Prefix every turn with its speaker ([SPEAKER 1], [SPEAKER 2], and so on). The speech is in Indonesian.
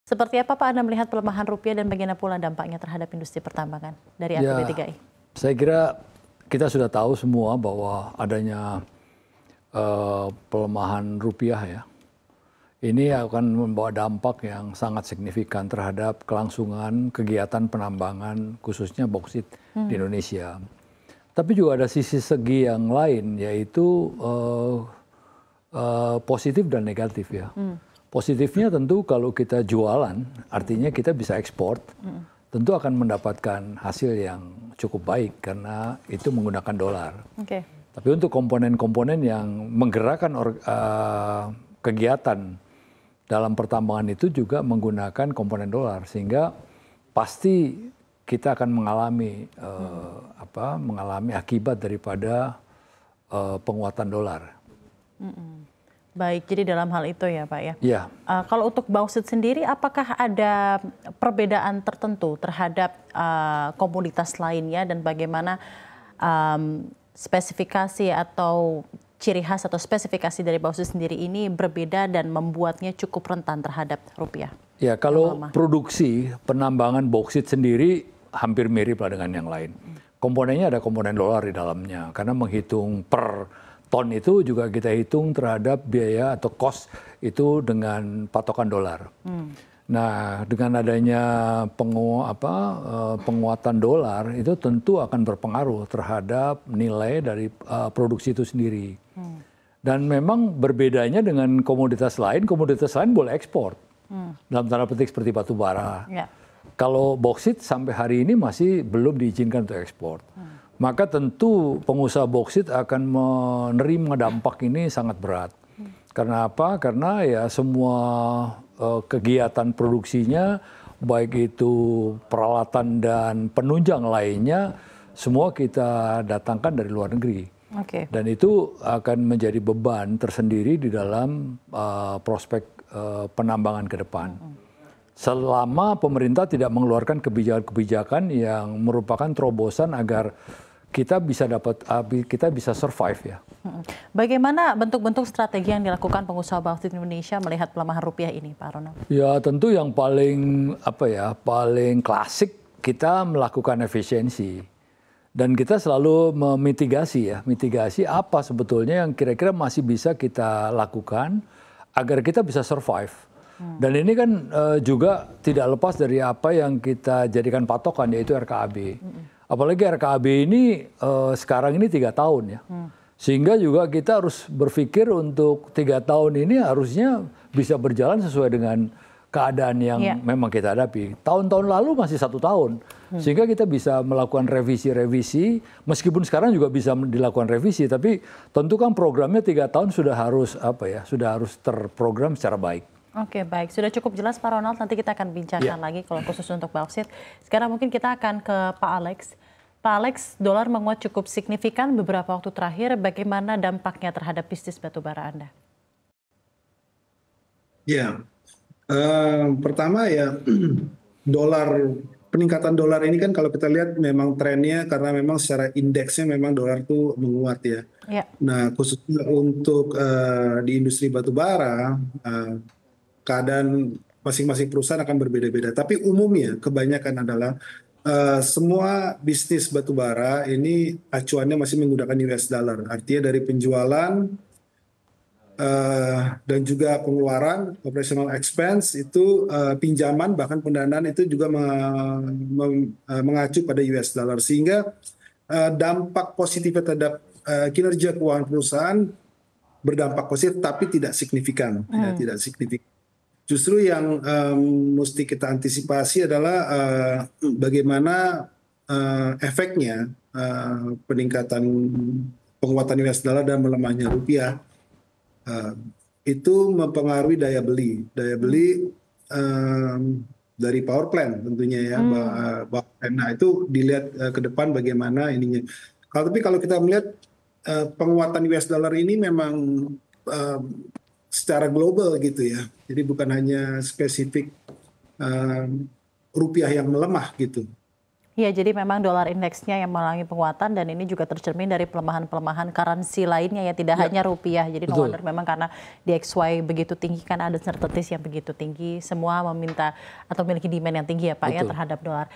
[SPEAKER 1] Seperti apa Pak Anda melihat pelemahan rupiah dan bagaimana pula dampaknya terhadap industri pertambangan dari APB3I?
[SPEAKER 2] Saya kira kita sudah tahu semua bahwa adanya pelemahan rupiah ya. Ini akan membawa dampak yang sangat signifikan terhadap kelangsungan kegiatan penambangan khususnya bauksit di Indonesia. Tapi juga ada sisi segi yang lain yaitu positif dan negatif ya. Positifnya tentu kalau kita jualan, artinya kita bisa ekspor, tentu akan mendapatkan hasil yang cukup baik karena itu menggunakan dolar.
[SPEAKER 1] Okay.
[SPEAKER 2] Tapi untuk komponen-komponen yang menggerakkan kegiatan dalam pertambangan itu juga menggunakan komponen dolar, sehingga pasti kita akan mengalami mengalami akibat daripada penguatan dolar.
[SPEAKER 1] Baik, jadi dalam hal itu ya Pak ya.
[SPEAKER 2] Iya.
[SPEAKER 1] Kalau untuk bauksit sendiri, apakah ada perbedaan tertentu terhadap komoditas lainnya dan bagaimana spesifikasi atau ciri khas atau spesifikasi dari bauksit sendiri ini berbeda dan membuatnya cukup rentan terhadap rupiah?
[SPEAKER 2] Ya, kalau produksi penambangan bauksit sendiri hampir mirip lah dengan yang lain. Komponennya ada komponen dolar di dalamnya, karena menghitung per ton itu juga kita hitung terhadap biaya atau cost itu dengan patokan dolar. Nah, dengan adanya penguatan dolar itu tentu akan berpengaruh terhadap nilai dari produksi itu sendiri. Dan memang berbedanya dengan komoditas lain boleh ekspor. Dalam tanda petik seperti batu bara.
[SPEAKER 1] Ya.
[SPEAKER 2] Kalau bauksit sampai hari ini masih belum diizinkan untuk ekspor. Maka tentu pengusaha bauksit akan menerima dampak ini sangat berat. Karena apa? Karena ya semua kegiatan produksinya, baik itu peralatan dan penunjang lainnya, semua kita datangkan dari luar negeri.
[SPEAKER 1] Okay.
[SPEAKER 2] Dan itu akan menjadi beban tersendiri di dalam prospek penambangan ke depan. Selama pemerintah tidak mengeluarkan kebijakan-kebijakan yang merupakan terobosan agar kita bisa survive ya.
[SPEAKER 1] Bagaimana bentuk-bentuk strategi yang dilakukan pengusaha bauksit Indonesia melihat pelemahan rupiah ini, Pak Ronald?
[SPEAKER 2] Ya tentu yang paling paling klasik kita melakukan efisiensi dan kita selalu mitigasi apa sebetulnya yang kira-kira masih bisa kita lakukan agar kita bisa survive. Dan ini kan juga tidak lepas dari apa yang kita jadikan patokan yaitu RKAB. Apalagi RKAB ini sekarang ini 3 tahun ya. Sehingga juga kita harus berpikir untuk 3 tahun ini harusnya bisa berjalan sesuai dengan keadaan yang memang kita hadapi. Tahun-tahun lalu masih 1 tahun. Sehingga kita bisa melakukan revisi-revisi, meskipun sekarang juga bisa dilakukan revisi, tapi tentu kan programnya 3 tahun sudah harus sudah harus terprogram secara baik.
[SPEAKER 1] Oke, baik. Sudah cukup jelas Pak Ronald, nanti kita akan bincangkan lagi kalau khusus untuk bauksit. Sekarang mungkin kita akan ke Pak Alex. Pak Alex, dolar menguat cukup signifikan beberapa waktu terakhir. Bagaimana dampaknya terhadap bisnis batubara Anda?
[SPEAKER 3] Ya, pertama ya peningkatan dolar ini kan kalau kita lihat memang trennya karena memang secara indeksnya memang dolar tuh menguat ya. Nah, khususnya untuk di industri batubara, keadaan masing-masing perusahaan akan berbeda-beda. Tapi umumnya kebanyakan adalah semua bisnis batubara ini acuannya masih menggunakan US dollar. Artinya dari penjualan dan juga pengeluaran, operational expense itu pinjaman bahkan pendanaan itu juga mengacu pada US dollar. Sehingga dampak positifnya terhadap kinerja keuangan perusahaan berdampak positif tapi tidak signifikan. Ya, tidak signifikan. Justru yang mesti kita antisipasi adalah bagaimana efeknya peningkatan penguatan US dollar dan melemahnya rupiah itu mempengaruhi daya beli. Daya beli dari power plant tentunya ya. Nah itu dilihat ke depan bagaimana ininya. Tapi kalau kita melihat penguatan US dollar ini memang secara global gitu ya. Jadi bukan hanya spesifik rupiah yang melemah gitu.
[SPEAKER 1] Ya, jadi memang dolar indeksnya yang mengalami penguatan dan ini juga tercermin dari pelemahan-pelemahan currency lainnya ya, tidak hanya rupiah. Jadi no wonder memang karena DXY begitu tinggi, kan ada uncertainties yang begitu tinggi, semua meminta atau memiliki demand yang tinggi ya Pak ya terhadap dolar.